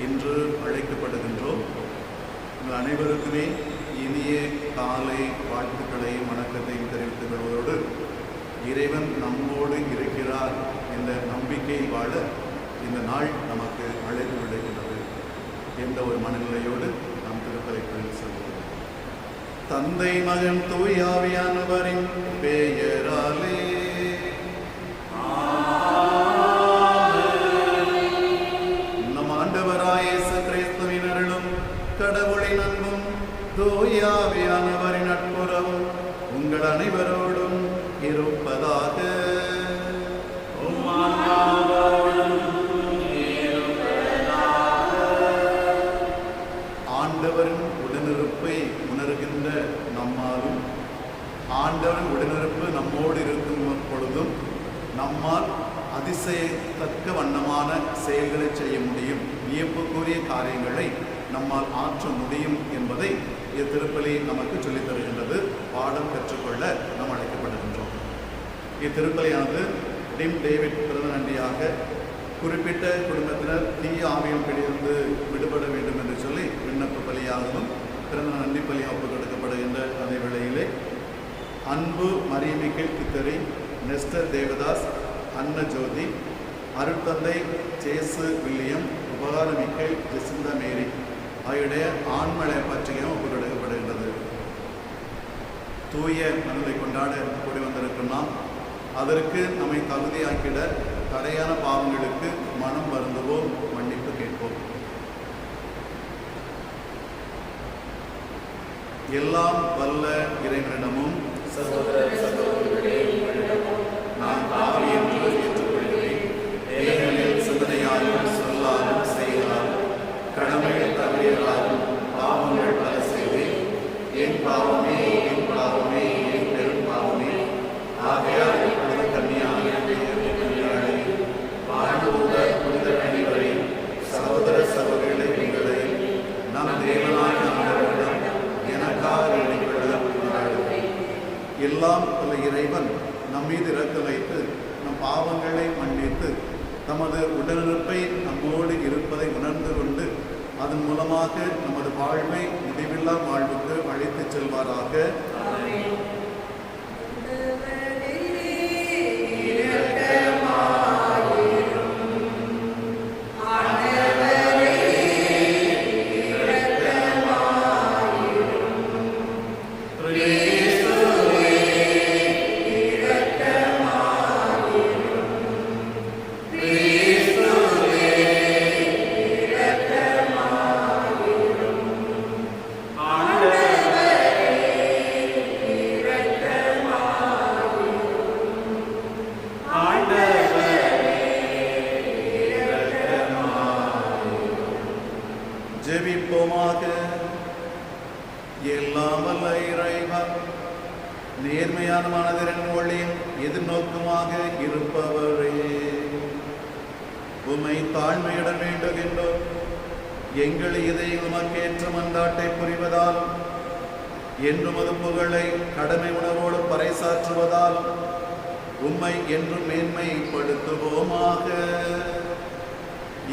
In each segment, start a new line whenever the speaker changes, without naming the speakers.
இன்று அழைக்கப்படுகின்றோம். உங்கள் அனைவருக்குமே இனிய காலை வாழ்த்துக்களையும் வணக்கத்தையும் தெரிவித்துக் கொள்வதோடு இறைவன் நம்மோடு இருக்கிறார் என்ற நம்பிக்கை வாழ இந்த நாள் நமக்கு அழைப்பு விடுகின்றது என்ற ஒரு மனநிலையோடு நாம் திருப்பலிக்குள் செல்வோம். தந்தை மகன் தூய ஆவியானவரின் பெயராலே நம் ஆண்டவராய் இயேசு கிறிஸ்துவின் அருளும் கடவுளின் அன்பும் தூய ஆவியானவரின் நட்புறவும் உங்கள் அனைவரோடும் இருப்பதாக. ஆண்டவரின் உடனிருப்பை உணர்கின்ற நம்மாலும் ஆண்டவரின் உடனிருப்பு நம்மோடு இருக்கும் பொழுதும் நம்மால் அதிசயத்தக்க வண்ணமான செயல்களை செய்ய முடியும், வியப்புக்குரிய காரியங்களை நம்மால் ஆற்ற முடியும் என்பதை இத்திருப்பலி நமக்கு சொல்லித் தருகின்றது. பாடம் கற்றுக்கொள்ள நாம் அழைக்கப்படுகின்றோம். இத்திருப்பலியானது டிம் டேவிட் பிறந்த நன்றியாக குறிப்பிட்ட குடும்பத்தினர் தீய ஆவியம் பிடிந்து விடுபட வேண்டும் என்று சொல்லி விண்ணப்ப பலியாகவும் பிறந்த நன்றி பலியாக ஒப்புக் கொடுக்கப்படுகின்ற அதே வேளையிலே அன்பு மரியமிக்கல் கித்தரி, நெஸ்டர் தேவதாஸ், அன்ன ஜோதி, அருட்தந்தை ஜேசு வில்லியம், உபகாரமிக்கல் ஜெசிந்தா மேரி ஆகியோடைய ஆண்மலை பற்றியும் ஒப்புக் கொடுக்கப்படுகின்றது. தூய மனதை கொண்டாட கூடி வந்திருக்கும் நாம் அதற்கு நம்மை தகுதியாக்கிட தடையான பாவங்களுக்கு மனம் வருந்துவோம், மன்னிப்பு கேட்போம். எல்லாம் வல்ல இறைவனிடமும் நான் பாவி என்று ஏற்றுக்கொள்கிறேன். ஏனெனில் சிந்தனையாலும் சொல்லாலும் செயலாலும் கடமைகள் தவறியலாலும் பாவங்கள் பல செய்தேன். என் பாவமே என் பாவமே என் பெரும் பாவமே. ஆகையால் சகோதர சகோதரிகளை உங்களை நம் தேவனாய் ஆண்டவரிடம் எனக்காக வேண்டிக்கொள்ள கொண்டாடுவேன். எல்லாம் பல இறைவன் நம் மீது இரக்க வைத்து நம் பாவங்களை மன்னித்து நமது உடனிருப்பை நம்மோடு இருப்பதை உணர்ந்து கொண்டு அதன் மூலமாக நமது வாழ்வை முடிவில்லா வாழ்வுக்கு அழைத்துச் செல்வாராக. ஜெபிப்போமாக. எல்லாம் வல்ல இறைவன் நேர்மையான மனதின் ஒளியும் எதிர்நோக்குமாக இருப்பவரே, உம்மை தாழ்மையுடன் வேண்டுகின்றோம். எங்கள் இதை உமக்கேற்ற மன்றாட்டை புரிவதாலும் என்றும் அது புகழை கடமை உணர்வோடு பறைசாற்றுவதாலும் உம்மை என்றும் மேன்மைப்படுத்துவோமாக.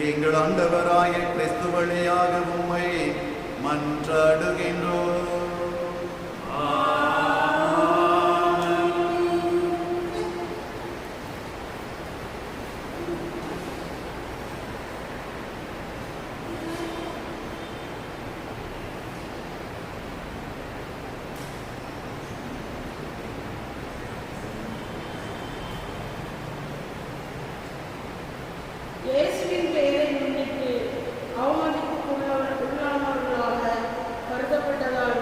எங்கள் ஆண்டவராய கிறிஸ்து வழியாக உம்மை மன்றாடுகின்றோம்.
இயேசுவின் பெயரை முன்னிட்டு அவமதிப்புக்குள்ளானவர்களாக கருதப்பட்டதால்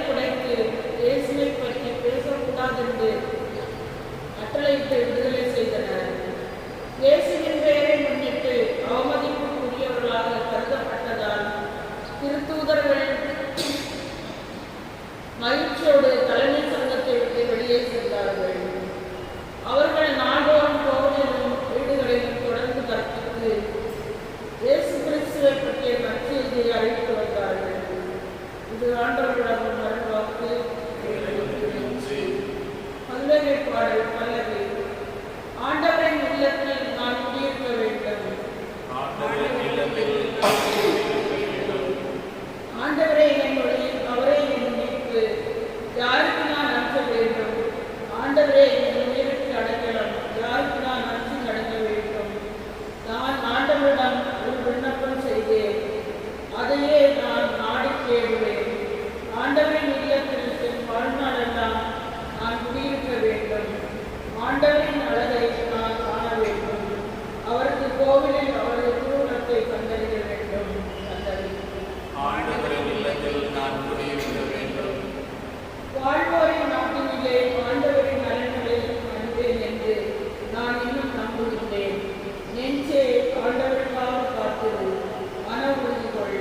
குடைத்து இயேசுவை பற்றி பேசக்கூடாதென்று கட்டளையிட்டு விடுதலை செய்தனர். இயேசுவின் பெயரை முன்னிட்டு அவமதிப்புக்குரியவர்களாக கருதப்பட்டதால் திருத்தூதர்கள் மகிழ்ச்சியோடு தலைமை சங்கத்தை விட்டு வெளியே சென்றார்கள். அவர்கள் நாள்தோறும் கோவிலிலும் வீடுகளிலும் தொடர்ந்து கற்பித்து இயேசு கிறிஸ்துவை பற்றிய நற்செய்தியை அழைத்து வந்தார்கள். இது ஆண்டவரிடம் அருள்வாக்கு. பல்லவி பாடல். பல்லவி. ஆண்டவரின் இல்லத்தில் நான் குடியிருக்க வேண்டும். ஆண்டவரே என் ஒளி, அவரே என் மீட்பு, யாருக்கு நான் அஞ்ச வேண்டும்? ஆண்டவரே என் உயிருக்கு அடைக்கலம், யாருக்கு நான் அஞ்சி நடக்க வேண்டும்? நான் ஆண்டவரிடம் ஒரு விண்ணப்பம் செய்தேன், அதையே நான் நாடி தேடுவேன். ஆண்டவரின் இல்லத்தில் என் வாழ்நாளெல்லாம் நான் குடியிருக்க வேண்டும். ஆண்டவரின் அழகை நான் காண வேண்டும். அவரது கோவிலில் அவரது திருவுளத்தை கண்டறிய வேண்டும்.
ஆண்டவரின் இல்லத்தில் நான் குடியிருக்க வேண்டும்.
வாழ்வோரின் நாட்டினிலே ஆண்டவரின் நலன்களில் அன்பேன் என்று நான் இன்னும் நம்புகின்றேன். நெஞ்சே, ஆண்டவருக்காக காத்திரு, மன உறுதி கொள்,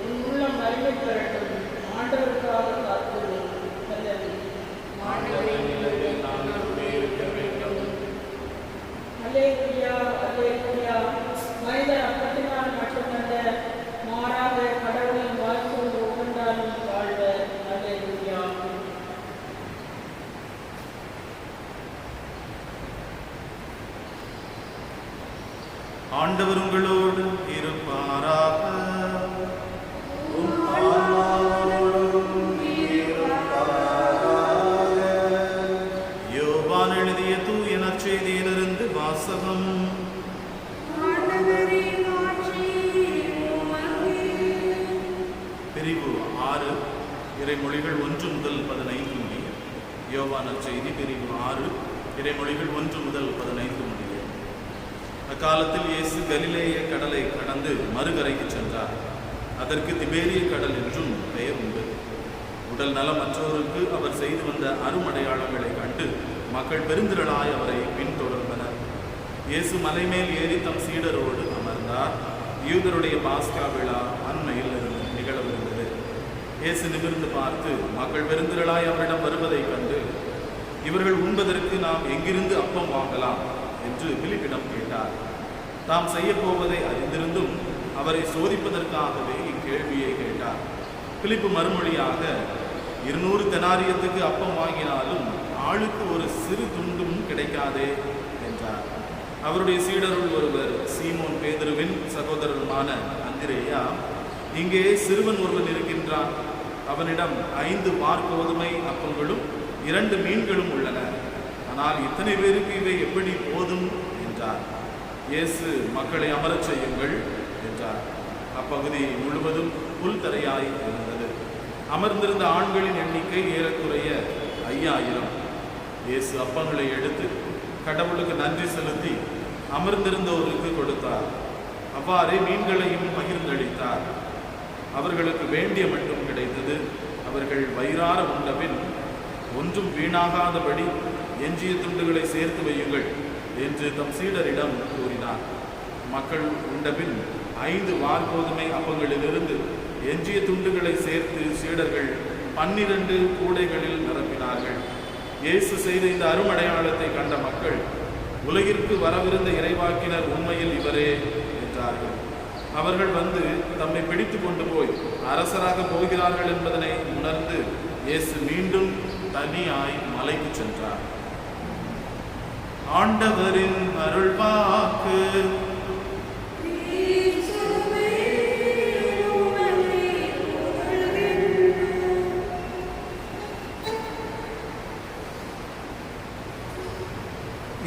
உன் உள்ளம் வலிமை பெறட்டும். ஆண்டவருக்காக காத்திரு.
ஆண்டவரின் இல்லத்தில் நான் குடியிருக்க வேண்டும்.
அல்லேலூயா, அல்லேலூயா. மனிதர் அப்பத்தினால் மட்டுமல்ல, மாறாக கடவுளின் வாழ்க்கையில் ஒவ்வொன்றாலும் வாழ்வர். அல்லேலூயா.
ஆண்டவர் உங்களோடு இருப்பாராக. யோவான் எழுதிய தூய நற்செய்தியிலிருந்து வாசகம். பிரிவு 6 இறைமொழிகள் 1 முதல் 15 முடிய. யோவான் நற்செய்தி பிரிவு 6 இறைமொழிகள் 1 முதல் 15 முடிய. அக்காலத்தில் இயேசு கலிலேய கடலை கடந்து மறுகரைக்கு சென்றார். அதற்கு திபேரிய கடல் என்றும் பெயர் உண்டு. உடல் நலமற்றோருக்கு அவர் செய்து வந்த அருமடையாளங்களை கண்டு மக்கள் பெருந்திரளாய் அவரை பின்தொடர்ந்தனர். இயேசு மலைமேல் ஏறி தம் சீடரோடு அமர்ந்தார். யூதருடைய பாஸ்கா விழா அண்மையில் நிகழவிருந்தது. இயேசு நிமிர்ந்து பார்த்து மக்கள் பெருந்திரளாய் அவரிடம் வருவதைக் கண்டு, இவர்கள் உண்பதற்கு நாம் எங்கிருந்து அப்பம் வாங்கலாம் என்று பிலிப்பிடம் கேட்டார். தாம் செய்ய போவதை அறிந்திருந்தும் அவரை சோதிப்பதற்காகவே இக்கேள்வியை கேட்டார். பிலிப்பு மறுமொழியாக, 200 தெனாரியத்துக்கு அப்பம் வாங்கினாலும் ஆளுக்கு ஒரு சிறு துண்டும் கிடைக்காதே என்றார். அவருடைய சீடருள் ஒருவர், சீமோன் பேதுருவின் சகோதரருமான அந்திரேயா, இங்கே சிறுவன் ஒருவன் இருக்கின்றான். அவனிடம் 5 வார்கோதுமை அப்பங்களும் 2 மீன்களும் உள்ளன. ஆனால் இத்தனை பேருக்கு இவை எப்படி போதும் என்றார். இயேசு, மக்களை அமரச் செய்யுங்கள் என்றார். அப்பகுதி முழுவதும் புல் தரையாய் இருந்தது. அமர்ந்திருந்த ஆண்களின் எண்ணிக்கை ஏறக்குறைய 5000. இயேசு அப்பங்களை எடுத்து கடவுளுக்கு நன்றி செலுத்தி அமர்ந்திருந்தவர்களுக்கு கொடுத்தார். அவ்வாறே மீன்களையும் பகிர்ந்தளித்தார். அவர்களுக்கு வேண்டிய மட்டும் கிடைத்தது. அவர்கள் வயிறார உண்டபின், ஒன்றும் வீணாகாதபடி எஞ்சிய துண்டுகளை சேர்த்து வையுங்கள் என்று தம் சீடரிடம் கூறினார். மக்கள் உண்டபின் 5 வார்கோதுமை அப்பங்களிலிருந்து எஞ்சிய துண்டுகளை சேர்த்து சீடர்கள் 12 கூடைகளில் நிரப்பினார்கள். இயேசு செய்த இந்த அருமடையாளத்தை கண்ட மக்கள், உலகிற்கு வரவிருந்த இறைவாக்கினர் உண்மையில் இவரே என்றார்கள். அவர்கள் வந்து தம்மை பிடித்து கொண்டு போய் அரசராக போகிறார்கள் என்பதனை உணர்ந்து இயேசு மீண்டும் தனியாய் மலைக்கு சென்றார். ஆண்டவரின் அருள்வாக்கு.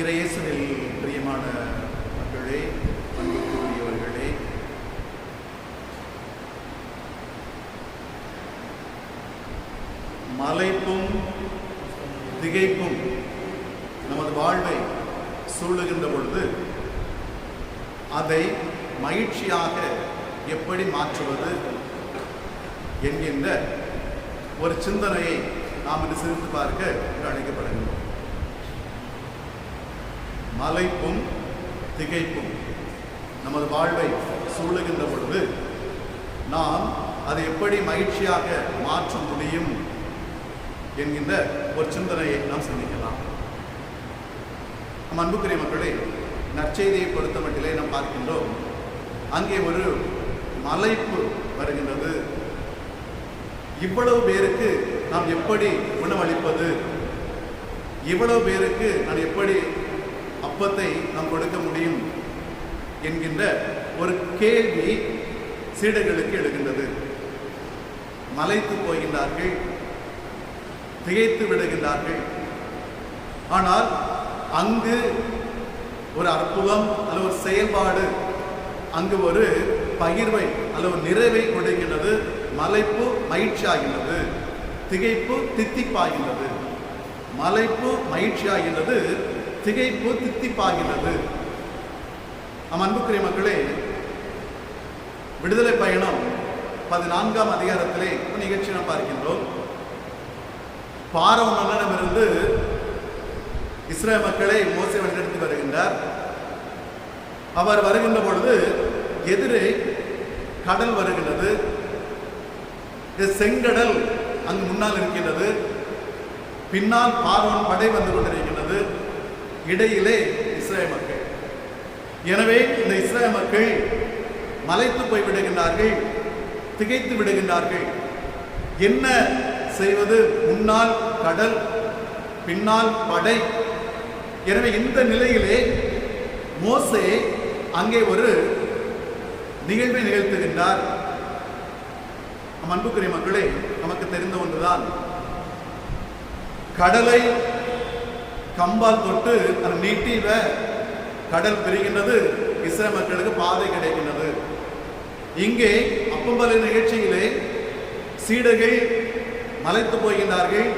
இறையேசுவில் பிரியமான மக்களே, அன்புக்குரியவர்களே, மலைப்பும் திகைப்பும் நமது வாழ்வை சூழுகின்ற பொழுது அதை மகிழ்ச்சியாக எப்படி மாற்றுவது என்கின்ற ஒரு சிந்தனையை நாம் இன்று சிந்தித்து பார்க்க இன்று அழைக்கப்படுகின்றோம். மலைப்பும் திகைப்பும் நமது வாழ்வை சூழுகின்ற பொழுது நாம் அதை எப்படி மகிழ்ச்சியாக மாற்ற முடியும் என்கின்ற ஒரு சிந்தனையை நாம் சிந்திக்கலாம். நம் அன்புக்குரிய மக்களே, நற்செய்தியை பொறுத்த மட்டிலே நாம் பார்க்கின்றோம், அங்கே ஒரு மலைப்பு வருகின்றது. இவ்வளவு பேருக்கு நாம் எப்படி உணவளிப்பது, இவ்வளவு பேருக்கு நான் எப்படி அப்பத்தை நாம் கொடுக்க முடியும் என்கின்ற ஒரு கேள்வி சீடர்களுக்கு எழுகின்றது. மலைத்து போகின்றார்கள், திகைத்து விடுகின்றார்கள். ஆனால் அங்கு ஒரு அற்புதம் அல்லது ஒரு செயல்பாடு, அங்கு ஒரு பகிர்வை அல்லது ஒரு நிறைவை கொடுக்கின்றது. மலைப்பு மகிழ்ச்சியாகின்றது, திகைப்பு தித்திப்பாகின்றது. மலைப்பு மகிழ்ச்சியாகின்றது, திகைப்பு தித்திப்பாகின்றது. நம் அன்புக்குரிய மக்களே, விடுதலை பயணம் 14ஆம் அதிகாரத்திலே நிகழ்ச்சி நாம் பார்க்கின்றோம். பார்வோன் மன்னனிடமிருந்து இஸ்ரேல் மக்களை மோசே வழிநடத்தி வருகின்றார். அவர் வருகின்ற பொழுது எதிரே கடல் வருகின்றது. செங்கடல் அங்கு முன்னால் இருக்கின்றது. பின்னால் பார்வோன் படை வந்து கொண்டிருக்கின்றது. இடையிலே இஸ்ரேல் மக்கள். எனவே இந்த இஸ்ரேல் மக்கள் மலைத்து போய் விடுகின்றார்கள், திகைத்து விடுகின்றார்கள். என்ன செய்வது? முன்னால் கடல், பின்னால் படை. எனவே இந்த நிலையிலே மோசே அங்கே ஒரு நிகழ்வை நிகழ்த்துகின்றார். நம் அன்புக்குரிய மக்களே, நமக்கு தெரிந்த ஒன்றுதான், கடலை கம்பால் தொட்டு அதை நீட்டி கடல் பிரிகின்றது, இஸ்ரேல் மக்களுக்கு பாதை கிடைக்கின்றது. இங்கே அப்பம்பல நிகழ்ச்சியிலே சீடர்கள் மலைத்து போகின்றார்கள்,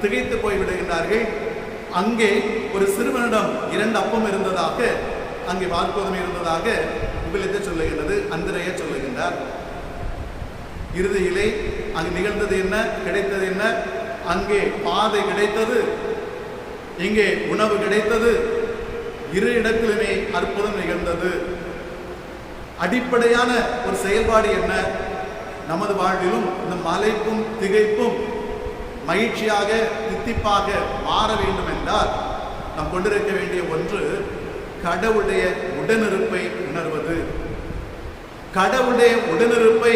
திகைத்து போய்விடுகின்றார்கள். அங்கே ஒரு சிறுவனிடம் 2 அப்பம் இருந்ததாக, அங்கே வார்கோதுமை இருந்ததாக உங்களிடத்தை சொல்லுகின்றது. அந்திரைய சொல்லுகின்றார். இறுதியிலே அங்கு நிகழ்ந்தது என்ன, கிடைத்தது என்ன? அங்கே பாதை கிடைத்தது, இங்கே உணவு கிடைத்தது. இரு இடத்திலுமே அற்புதம் நிகழ்ந்தது. அடிப்படையான ஒரு செயல்பாடு என்ன? நமது வாழ்விலும் இந்த மலைப்பும் திகைப்பும் மகிழ்ச்சியாக தித்திப்பாக மாற வேண்டும் என்றால் நாம் கொண்டிருக்க வேண்டிய ஒன்று, கடவுளுடைய உடனிருப்பை உணர்வது. கடவுளுடைய உடனிருப்பை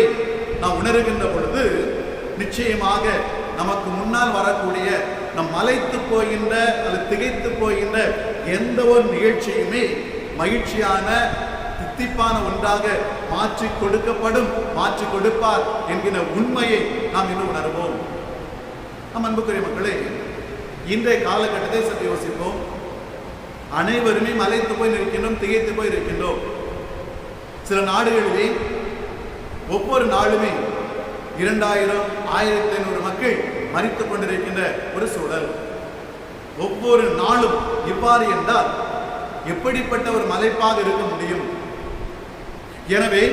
நாம் உணர்கின்ற பொழுது நிச்சயமாக நமக்கு முன்னால் வரக்கூடிய நம் மலைத்து போகின்ற அல்லது திகைத்து போகின்ற எந்த ஒரு நிகழ்ச்சியுமே மகிழ்ச்சியான தித்திப்பான ஒன்றாக மாற்றி கொடுக்கப்படும், மாற்றி கொடுப்பார் என்கிற உண்மையை நாம் இன்னும் உணர்வோம். நம் அன்புக்குரிய மக்களே, இன்றைய காலகட்டத்தை சற்று யோசிப்போம். அனைவருமே மலைத்து போய் இருக்கின்றோம், திகைத்து போய் இருக்கின்றோம். சில நாடுகளிலே ஒவ்வொரு நாளுமே 2000, 1500 மக்கள் மரித்துக் கொண்டிருக்கின்ற ஒரு சூழல். ஒவ்வொரு நாளும் இவ்வாறு என்றால் எப்படிப்பட்ட ஒரு மலைப்பாக இருக்க முடியும்? எனவே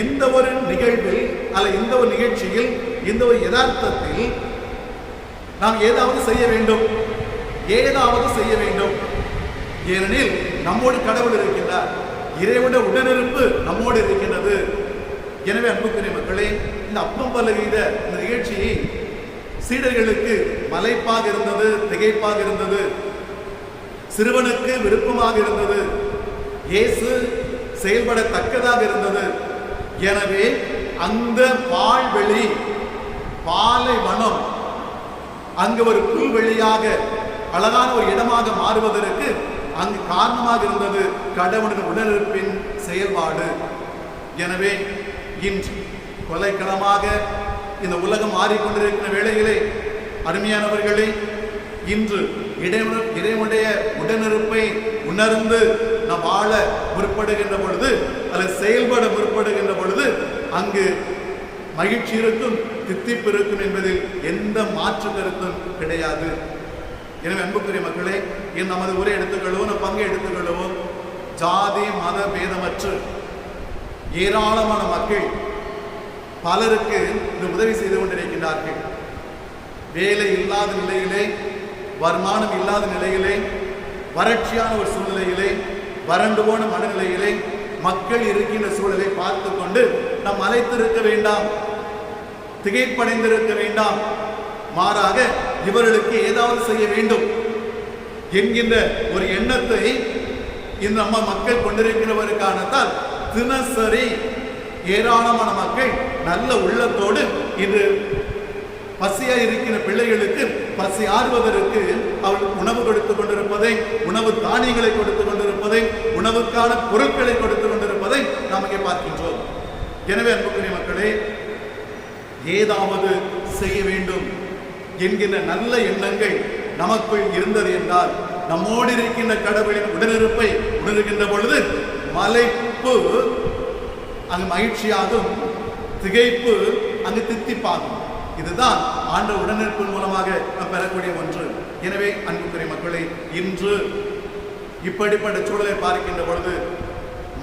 இந்த ஒரு நிகழ்வில் அல்ல இந்த ஒரு நிகழ்ச்சியில், இந்த ஒரு யதார்த்தத்தில் நாம் ஏதாவது செய்ய வேண்டும், ஏதாவது செய்ய வேண்டும். ஏனெனில் நம்மோடு கடவுள் இருக்கின்றார், இறைவனுடைய உடனிருப்பு நம்மோடு இருக்கின்றது. எனவே அன்புக்குரிய மக்களே, இந்த அப்பம் பலகையிட இந்த நிகழ்ச்சியை சீடர்களுக்கு மலைப்பாக இருந்தது, திகைப்பாக இருந்தது. சிறுவனுக்கு விருப்பமாக இருந்தது. இயேசு செயல்படத்தக்கதாக இருந்தது. எனவே அந்த பால்வெளி, பாலைவனம் அங்கு ஒரு புல்வெளியாக அழகான ஒரு இடமாக மாறுவதற்கு அங்கு காரணமாக இருந்தது கடவுளின் உடனிருப்பின் செயல்பாடு. எனவே இன்று கொலைக்களமாக இந்த உலகம் மாறிக்கொண்டிருக்கிற வேளையிலே அருமையானவர்களே, இன்று இறைவனுடைய உடனிருப்பை உணர்ந்து நாம் வாழ முற்படுகின்ற பொழுது அல்லது செயல்பட முற்படுகின்ற பொழுது அங்கு மகிழ்ச்சி இருக்கும், தித்திப்பு இருக்கும் என்பதில் எந்த மாற்று கருத்தும் கிடையாது. எனவே அன்புக்குரிய மக்களே, நமது உரை எடுத்துக்கொள்வோம், நம் பங்கை எடுத்துக்கொள்வோம். ஜாதி மத பேதமற்று ஏராளமான மக்கள் பலருக்கு இந்த உதவி செய்து கொண்டிருக்கின்றார்கள். வேலை இல்லாத நிலையிலே, வருமானம் இல்லாத நிலையிலே, வறட்சியான ஒரு சூழ்நிலையிலே, வறண்டு போன மனநிலையிலே மக்கள் இருக்கின்ற சூழலை பார்த்து கொண்டு நாம் அலைத்திருக்க வேண்டாம், திகைப்படைந்திருக்க வேண்டாம். மாறாக இவர்களுக்கு ஏதாவது செய்ய வேண்டும் என்கின்ற ஒரு எண்ணத்தை இந்த நம்ம மக்கள் கொண்டிருக்கிறவர் காரணத்தால் தினசரி ஏராளமான மக்கள் நல்ல உள்ளத்தோடு இன்று பசியா இருக்கிற பிள்ளைகளுக்கு பசி ஆறுவதற்கு அவர்களுக்கு உணவு கொடுத்துக் கொண்டிருப்பதை, உணவு தானியங்களை கொடுத்துக் கொண்டிருப்பதை, உணவுக்கான பொருட்களை கொடுத்துக் கொண்டிருப்பதை நாம் இங்கே பார்க்கின்றோம். எனவே அன்புக்குரிய மக்களே, ஏதாவது செய்ய வேண்டும் என்கின்ற நல்ல எண்ணங்கள் நமக்குள் இருந்தது என்றால், நம்மோடு இருக்கின்ற கடவுளின் உடனிருப்பை உணர்கின்ற பொழுது மலைப்பு அங்கு மகிழ்ச்சியாகும், திகைப்பு அங்கு தித்திப்பாகும். இதுதான் ஆண்டவர் உடனிருப்பின் மூலமாக நாம் பெறக்கூடிய ஒன்று. எனவே அன்புக்குரிய மக்களே, இன்று இப்படிப்பட்ட சூழலை பார்க்கின்ற பொழுது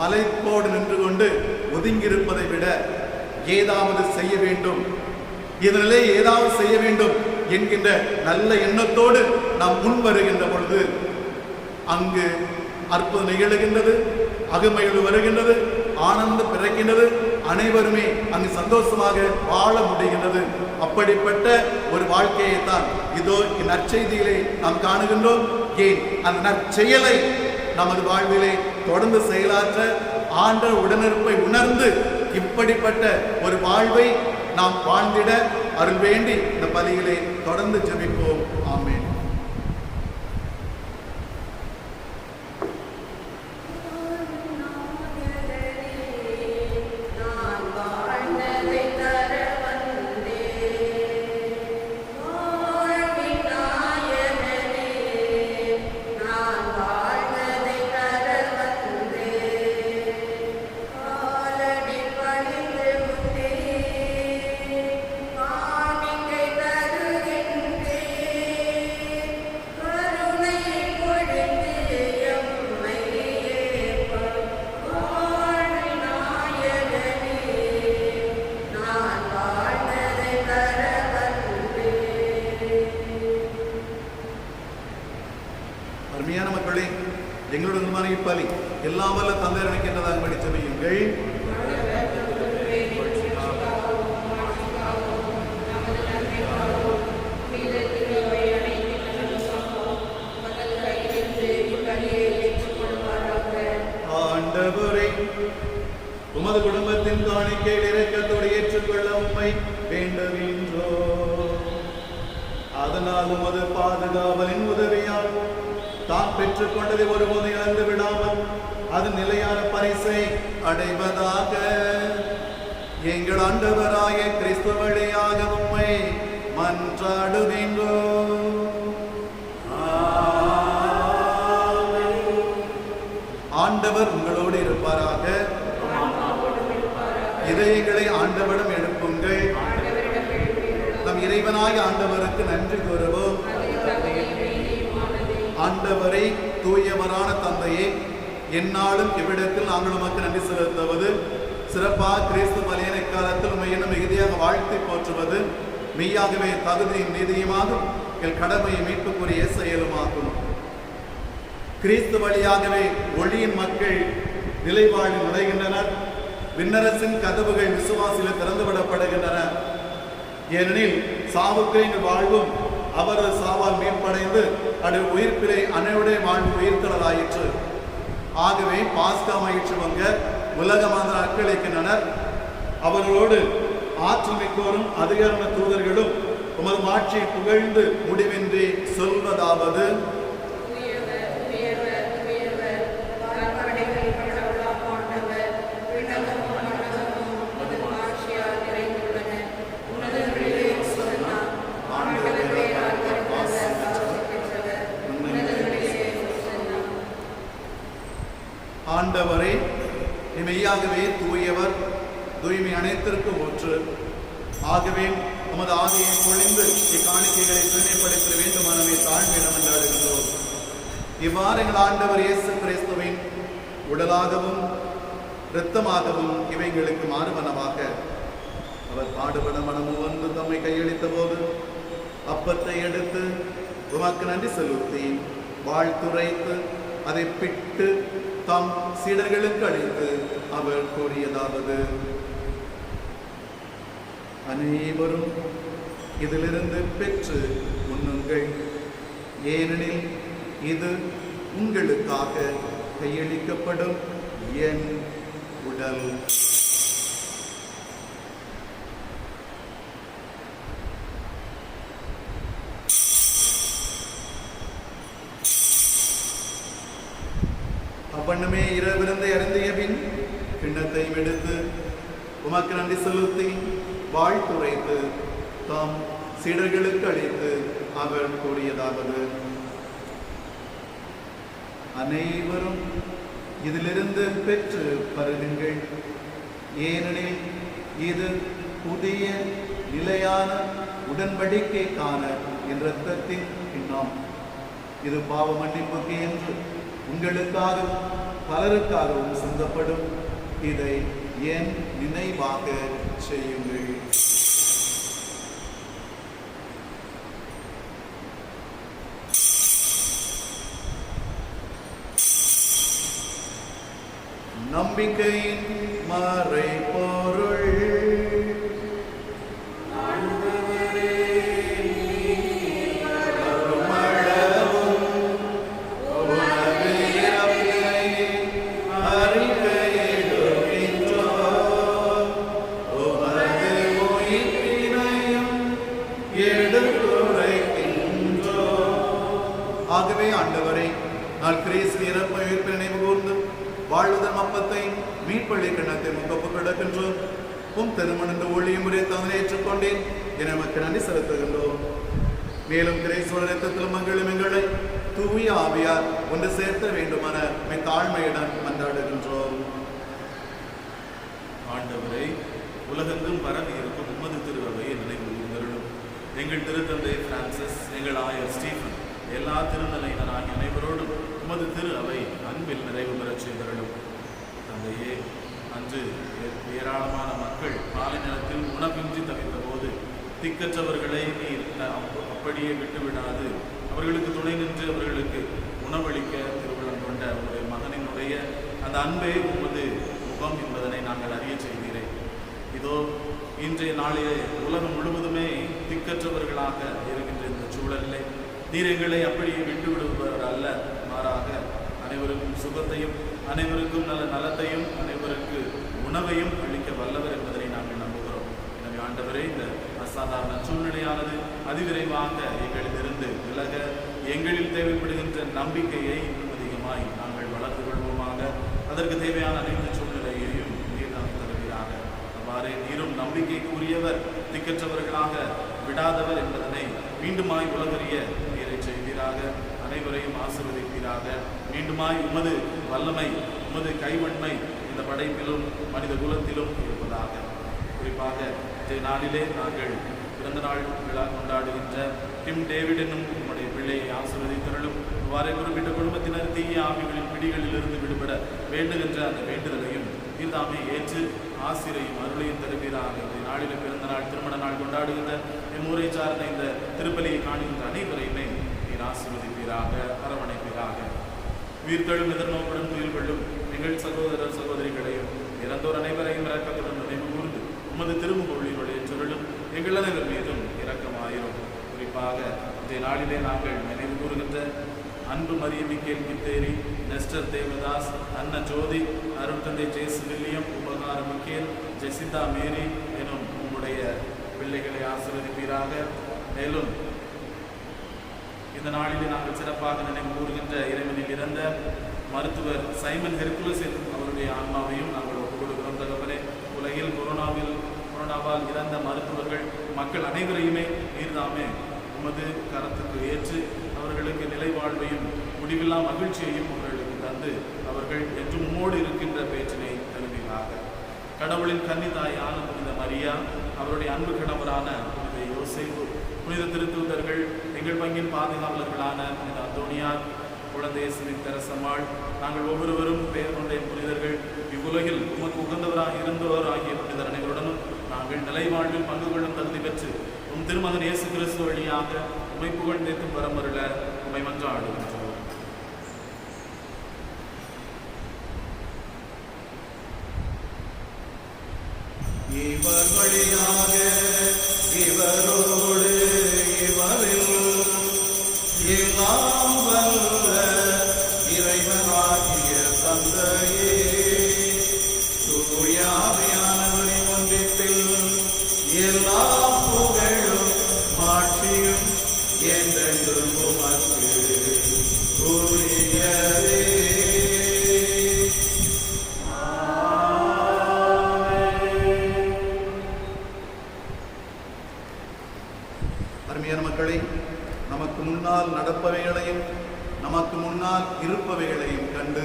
மலைப்போடு நின்று கொண்டு ஒதுங்கியிருப்பதை விட ஏதாவது செய்ய வேண்டும், இதனிலே ஏதாவது செய்ய வேண்டும் என்கின்ற நல்ல எண்ணத்தோடு நாம் முன் வருகின்ற பொழுது அங்கு அற்புதம் நிகழ்கின்றது, அகமகிழ்வு வருகின்றது, ஆனந்தம் பிறக்கின்றது, அனைவருமே அங்கு சந்தோஷமாக வாழ முடிகின்றது. அப்படிப்பட்ட ஒரு வாழ்க்கையை தான் இதோ நற்செய்தியிலே நாம் காணுகின்றோம். ஏன் அந்த நற்செயலை நமது வாழ்விலே தொடர்ந்து செயலாற்ற ஆண்டவர் உடனிருப்பை உணர்ந்து இப்படிப்பட்ட ஒரு வாழ்வை நாம் வாழ்ந்திட அருள் வேண்டி இந்த பலியிலே தொடர்ந்து ஜெபிப்போம். ஆமென். அருமையான மக்களே, எங்களுடைய மனைவி பலி எல்லாம் வல்ல தந்தை நினைக்கின்றதாக படித்து வையுங்கள். ஆண்டவரே, உமது குடும்பத்தின் காணிக்கையில் இரக்கத்தோடு ஏற்றுக்கொள்ள உம்மை வேண்டுகின்றோம். அதனால் உமது பாதுகாவலின் உதவியால் தான் பெற்றுக் கொண்டதை ஒருபோது இழந்து விடாமல் அது நிலையான பரிசை அடைவதாக எங்கள் ஆண்டவராய கிறிஸ்து வழியாக உம்மை மன்றாடுகின்றோம். ஆண்டவர் உங்களோடு இருப்பாராக. இதயங்களை ஆண்டவரிடம் எழுப்புங்கள். நம் இறைவனாய ஆண்டவருக்கு நன்றி கூறுவோம். ஆண்டவரை, தூயவரான தந்தையே, எந்நாளும் இவ்விடத்தில் நாங்கள் உமக்கு நன்றி செலுத்துவது, சிறப்பாக கிறிஸ்து பலியின் இக்காலத்தில் உம்மை இன்னும் மிகுதியாக வாழ்த்தி போற்றுவது மெய்யாகவே தகுதியும் நீதியுமாகும், எங்கள் கடமையை மீட்புக்குரிய செயலுமாகும். கிறிஸ்து வழியாகவே ஒளியின் மக்கள் நிலைவாழ்வில் நுழைகின்றனர். விண்ணரசின் கதவுகள் விசுவாசியில் திறந்துவிடப்படுகின்றன. ஏனெனில் சாவுக்கு எங்கள் வாழ்வும் அவரது சாவால் மீட்படைந்து அது உயிர்ப்பிலை அனைவருடைய வாழ்வு உயிர்த்தலாயிற்று. ஆகவே பாஸ்கா மகிழ்ச்சி வங்க உலகமான அக்களிக்கின்றனர். அவர்களோடு ஆற்றல் மிக்கோரும் அதிகார தூதர்களும் உமது மாட்சியை புகழ்ந்து முடிவின்றி சொல்வதாவது, ஆண்டவரே, மெய்யாகவே தூயவர், தூய்மை அனைத்திற்கும் ஒன்று. ஆகவே உமது ஆவியை பொழிந்து இக்காணிக்கைகளை தூய்மைப்படுத்த வேண்டுமானவை தாழ்மையிடம் என்றாடுகின்றோம். இவ்வாறு எங்கள் ஆண்டவர் இயேசு கிறிஸ்துவின் உடலாகவும் இரத்தமாகவும் இவைங்களுக்கு மாறுவனவாக அவர் பாடுபட மனமு வந்து தம்மை கையளித்த போது அப்பத்தை எடுத்து உமக்கு நன்றி செலுத்தி வாழ்த்துரைத்து அதை பிட்டு தம் சீடர்களுக்கு அளித்து அவர் கூறியதாவது: அனைவரும் இதிலிருந்து பெற்று உண்ணுங்கள், ஏனெனில் இது உங்களுக்காக கையளிக்கப்படும் என் உடல். அவ்வண்ணமே இரவிருந்தை அருந்திய பின் கிண்ணத்தை எடுத்து உமக்கு நன்றி செலுத்தி வாழ்த்துரைத்து தாம் சீடர்களுக்கு அளித்து அவர் கூறியதாவது: அனைவரும் இதிலிருந்து பெற்று பருகுங்கள், ஏனெனில் இது புதிய நிலையான உடன்படிக்கைக்கான என் இரத்தத்தின் கிண்ணம். இது பாவ மன்னிப்புக்கு என்று உங்களுக்காகவும் பலருக்காகவும் சிந்தப்படும். இதை என் நினைவாக செய்யுங்கள். நம்பிக்கையின் மறைபொருள். ஆகவே ஆண்டவரை, நான் கிறிஸ்து இறப்பை உயிர்ப்பை நினைவு கூர்ந்து வாழ்வதன் அப்பத்தை மீட்பள்ளி கிண்ணத்தை முகப்பு கிடக்கின்றோம். உம் திருமண ஊழியம் முறை தவறை ஏற்றுக்கொண்டேன் என நமக்கு நன்றி செலுத்துகின்றோம். மேலும் கிறிஸ்துவின் இரத்தத்திலும் மங்களும் எங்களை தூய ஆவியார் ஒன்று சேர்த்த வேண்டுமென தாழ்மையுடன் மன்றாடுகின்றோம்.
ஆண்டவரை, உலகெங்கும் பரவி இருக்கும் உமது திருவையை நினைவு கூர்ந்தருளும். எங்கள் திருத்தந்தை பிரான்சிஸ், எங்கள் ஆயர் ஸ்டீஃபன், எல்லா திருநிலையினர் ஆகிய அனைவரோடும் உமது திரு அவை அன்பில் நிறைவு பெறச் செய்தருளும். தந்தையே, அன்று ஏராளமான மக்கள் காலை நேரத்தில் உணவின்றி தவித்த போது திக்கற்றவர்களை நீர் அப்படியே விட்டுவிடாது அவர்களுக்கு துணை நின்று அவர்களுக்கு உணவளிக்க திருவுள்ளம் கொண்ட உங்களுடைய மகனினுடைய அந்த அன்பே உமது முகம் என்பதனை நாங்கள் அறிய செய்கிறேன். இதோ இன்றைய நாளிலே உலகம் முழுவதுமே திக்கற்றவர்களாக இருக்கின்ற இந்த சூழலிலே நீர் எங்களை அப்படியே விட்டு விடுபவர் அல்ல, மாறாக அனைவருக்கும் சுகத்தையும் அனைவருக்கும் நல்ல நலத்தையும் அனைவருக்கு உணவையும் அளிக்க வல்லவர் என்பதனை நாங்கள் நம்புகிறோம். எனவே ஆண்டவரே, இந்த அசாதாரண சூழ்நிலையானது அதிவிரைவாக எங்களிலிருந்து விலக எங்களில் தேவைப்படுகின்ற நம்பிக்கையை இன்னும் அதிகமாய் நாங்கள் வளர்த்து கொள்வோமாக. அதற்கு தேவையான அனைத்து சூழ்நிலையையும் நீர் நாம் தருவீராக. அவ்வாறே நீரும் நம்பிக்கைக்கு உரியவர், திக்கற்றவர்களாக விடாதவர் என்பதனை மீண்டுமாய் உலகறிய நீரை செய்வீராக. அனைவரையும் ஆசீர்வதிப்பீராக. மீண்டுமாய் உமது வல்லமை, உமது கைவன்மை இந்த படைப்பிலும் மனித குலத்திலும் இருப்பதாக. குறிப்பாக இந்த நாளிலே நாங்கள் பிறந்த நாள் விழா கொண்டாடுகின்ற டிம் டேவிட் என்னும் உம்முடைய பிள்ளையை ஆசீர்வதித்தருளும். இவ்வாறே குறிப்பிட்ட குடும்பத்தினர் தீய ஆவிகளின் பிடிகளிலிருந்து விடுபட வேண்டுகின்ற அந்த வேண்டுதலையும் நீர்தாமே ஏற்று ஆசிரையும் அருளையும் தருவீராக. இந்த நாளிலே பிறந்த நாள், திருமண நாள் கொண்டாடுகின்ற என் ஊரை சார்ந்த இந்த திருப்பலியை காணுகின்ற அனைவரையுமே நீர் ஆசீர்வதிப்பீராக, அரவணைப்பீராக. உயிர்த்தெழும் எதிர்நோக்குடன் துயில் கொள்ளும் எங்கள் சகோதரர் சகோதரிகளையும் இறந்தோர் அனைவரையும் இரக்கத்துடன் நினைவு கூர்ந்து உமது திருமுகொழிகளுடைய சுருளும் எங்கள் அனைவர் மீதும் இரக்கமாயிரும். குறிப்பாக இன்றைய நாளிலே நாங்கள் நினைவு கூறுகின்ற அன்பு மரிய மிக்கேல் கித்தேரி, நெஸ்டர் தேவதாஸ், அன்ன ஜோதி, அருட்தந்தை ஜேசு வில்லியம், உபகார மிக்கேல், ஜெசிதா மேரி எனும் உம்முடைய பிள்ளைகளை ஆசீர்வதிப்பீராக. மேலும் இந்த நாளிலே நாங்கள் சிறப்பாக நினைவு கூறுகின்ற இறைவனில் இறந்த மருத்துவர் சைமன் ஹெர்குலஸ் அவருடைய ஆன்மாவையும் நாங்கள் ஒப்புக் கொடுக்கிறோம். தகவலே, உலகில் கொரோனாவால் இறந்த மருத்துவர்கள் மக்கள் அனைவரையுமே நீர்தாமே உமது கரத்துக்கு ஏற்று அவர்களுக்கு நிலை வாழ்வையும் முடிவில்லா மகிழ்ச்சியையும் அவர்களுக்கு தந்து அவர்கள் என்றும் உம்மோடு இருக்கின்ற பேச்சினை தருவீராக. கடவுளின் கன்னிதாயான புனித மரியா, அவருடைய அன்பு கணவரான புனித யோசேப்பு, புனித திருத்தூதர்கள், எங்கள் பங்கின் பாதுகாவலர்களான புனித அந்தோனியார், குழந்தை இயேசுவின் தெரசம்மாள், நாங்கள் ஒவ்வொருவரும் பெயர் கொண்ட புனிதர்கள், இவ்வுலகில் உமக்கு உகந்தவராக இருந்தவர் ஆகிய புனிதர் அனைவருடனும் நாங்கள் நிலை வாழ்வில் பங்கு கொள்ளும் தகுதி பெற்று உம் திருமகன் இயேசு கிறிஸ்து வழியாக உம்மை புகழ்ந்தேத்தும் வரமருள உம்மை மன்றாடுகின்றோம்.
இவர் வழியாக இவரோடு இவரில் எல்லாம் வல்ல இறைவனாகிய தந்தையே, தூய ஆவியானவரின் ஒன்றிப்பில் எல்லா புகழும் மாட்சியும் என்றென்றும் உமக்கு உரியதே. அருமையான மக்களே, நமக்கு முன்னால் நடப்பவைகளையும் நமக்கு முன்னால் இருப்பவைகளையும் கண்டு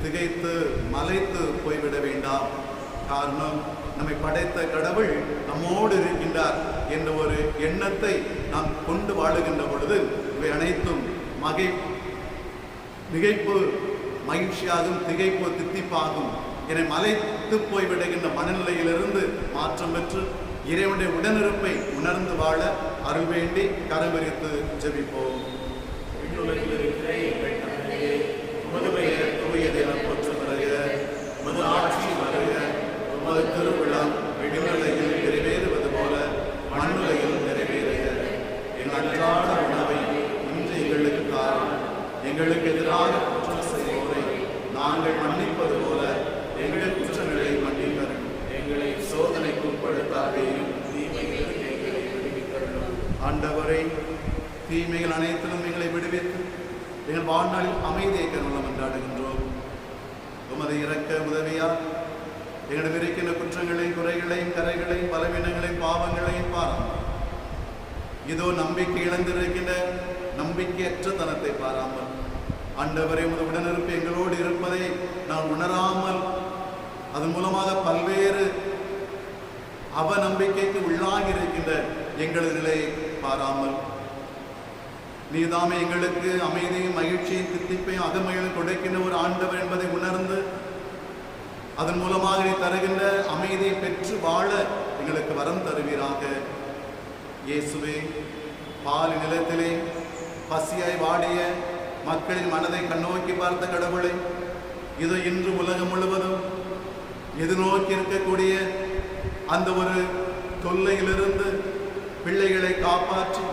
திகைத்து மலைத்து போய்விட வேண்டாம். காரணம், நம்மை படைத்த கடவுள் நம்மோடு இருக்கின்றார் என்ற ஒரு எண்ணத்தை நாம் கொண்டு வாழுகின்ற பொழுது இவை அனைத்தும் மிகைப்பு மகிழ்ச்சியாகும், திகைப்பு தித்திப்பாகும். என மலைத்து போய்விடுகின்ற மனநிலையிலிருந்து மாற்றம் பெற்று இறைவனுடைய உடனிருப்பை உணர்ந்து வாழ அருள் வேண்டி கரவிரித்து ஜெபிப்போம்.
விண்ணுலகில் இருக்கிற எங்கள் தந்தையே, உமது பெயர் தூயது என போற்றப் பெறுக. உமது ஆட்சி வருக. உமது திருவிழம் விண்ணுலகில் நிறைவேறுவது போல மண்ணுலகில் நிறைவேறுக. எங்கள் அன்றாட உணவை இன்று எங்களுக்கு தாரும். எங்களுக்கு எதிராக குற்றம் செய்வோரை நாங்கள் மன்னிப்பது போல எங்கள் குற்றங்களை மன்னித்தரும். எங்களை சோதனைக்கு உட்படுத்தாதேயும், தீமைகளுக்கு எங்களை விடுவித்தருளும்.
ஆண்டவரை, தீமைகள் அனைத்திலும் எங்களை விடுவித்து எங்கள் வாழ்நாளில் அமைதியை கருணம் என்றாடுகின்றோம். உமது இரக்க உதவியால் எங்களிடம் இருக்கின்ற குற்றங்களையும் குறைகளையும் கரைகளையும் பலவீனங்களையும் பாவங்களையும் பாராமல், இதோ நம்பிக்கை இழந்திருக்கின்ற நம்பிக்கையற்ற தனத்தை பாராமல், ஆண்டவரை உமது உடனிருப்பு எங்களோடு இருப்பதை நான் உணராமல் அதன் மூலமாக பல்வேறு அவநம்பிக்கைக்கு உள்ளாகி இருக்கின்ற எங்களது நிலையை பாராமல், நீதாமே எங்களுக்கு அமைதியும் மகிழ்ச்சியும் தித்திப்பையும் அகமையிலும் கொடுக்கின்ற ஒரு ஆண்டவர் என்பதை உணர்ந்து அதன் மூலமாக நீ தருகின்ற அமைதியை பெற்று வாழ எங்களுக்கு வரம் தருவீராக. இயேசுவே, பால் நிலத்திலே பசியாய் வாடிய மக்களின் மனதை கண்ணோக்கி பார்த்த கடவுளை, இது இன்று உலகம் முழுவதும் எதிர்நோக்கி இருக்கக்கூடிய அந்த ஒரு தொல்லையிலிருந்து பிள்ளைகளை காப்பாற்றி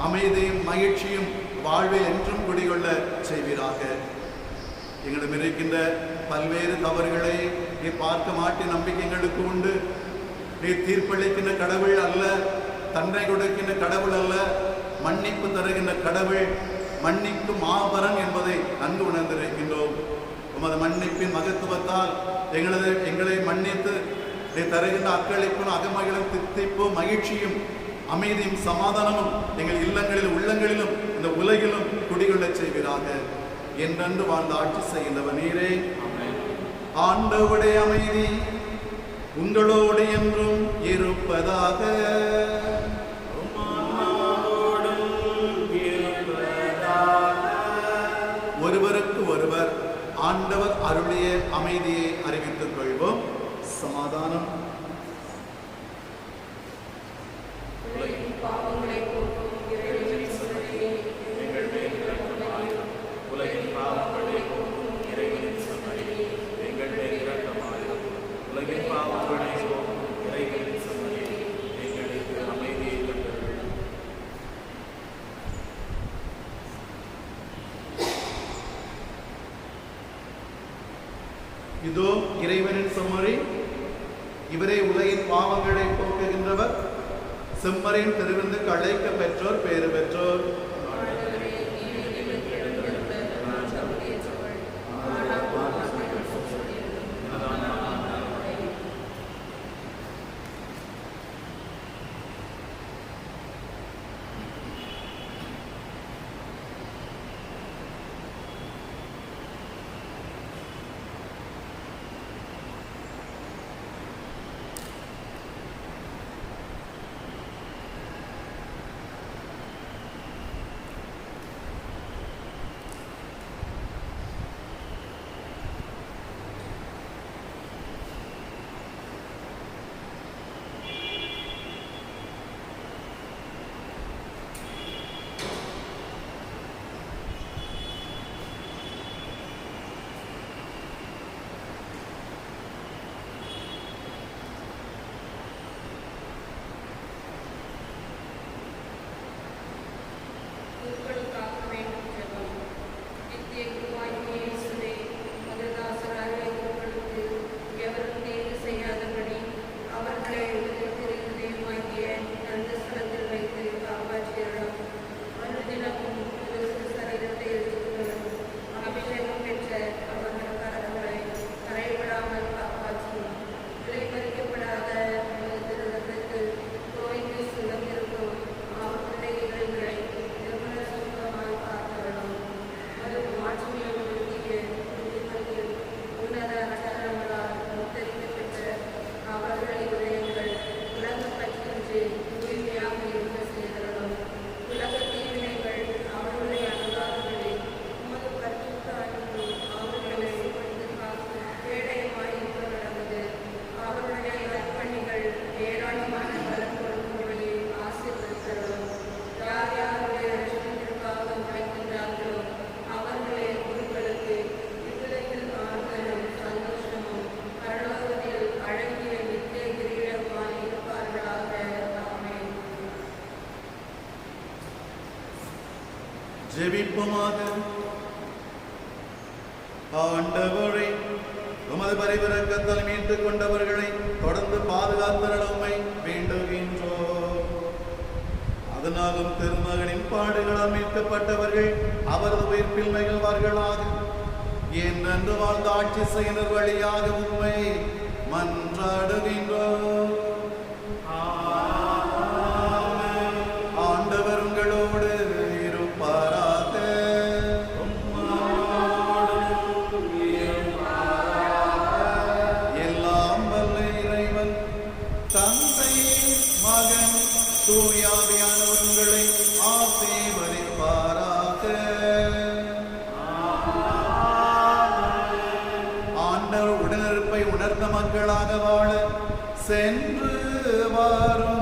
அமைதியும் மகிழ்ச்சியும் வாழ்வில் என்றும் குடிகொள்ள செய்வீராக. எங்களிடம் இருக்கின்ற பல்வேறு தவறுகளை நீ பார்க்க மாட்டி நம்பிக்கை எங்களுக்கு உண்டு. நீ தீர்ப்பளிக்கின்ற கடவுள் அல்ல, தண்டனை கொடுக்கின்ற கடவுள் அல்ல, மன்னிப்பு தருகின்ற கடவுள், மன்னிக்கும் மாபரன் என்பதை நன்கு உணர்ந்திருக்கின்றோம். உமது மன்னிப்பின் மகத்துவத்தால் எங்களை மன்னித்து நீ தருகின்ற அக்களிப்பும் அகமகளும் தித்திப்பும் மகிழ்ச்சியும் அமைதியும் சமாதானமும் எங்கள் இல்லங்களிலும் உள்ளங்களிலும் இந்த உலகிலும் குடிகொள்ள செய்வீராக. என்றென்று வாழ்ந்து ஆட்சி செய்கின்றவர் நீரே. ஆண்டவருடைய அமைதி உங்களோடு என்றும் இருப்பதாக. ஒருவருக்கு ஒருவர் ஆண்டவர் அருளிய அமைதியை அறிவித்துக் கொள்வோம். சமாதானம். இதோ இறைவனின் செம்மறி, இவரே உலகின் பாவங்களை போக்குகின்றவர். செம்மறியின் திருவிருந்துக்கு அழைக்க பெற்றோர் பேறு பெற்றோர். ஜெபிப்போமாக. ஆண்டவரே, உமது பரிவிரக்கத்தால் மீட்டுக் கொண்டவர்களை தொடர்ந்து பாதுகாத்தருளுமை வேண்டுகின்றோம். அதனாலும் திருமகனின் பாடுகளால் மீட்கப்பட்டவர்கள் அவரது உயிர்ப்பில் மகிழ்வார்களாக. என்றென்று வாழ்ந்த ஆட்சி செய்யினர் வழியாக உண்மை மன்றாடுகின்றோம். ஆண்டவர் உங்களோடு இருப்பாராக. எல்லாம் வல்ல இறைவன் தந்தை, மகன், தூய ஆவியானவர் உங்களை ஆசீர்வதிப்பாராக. ஆண்டவர் உடனிருப்பை உணர்ந்த மக்களாக வாழ சென்று வாரும்.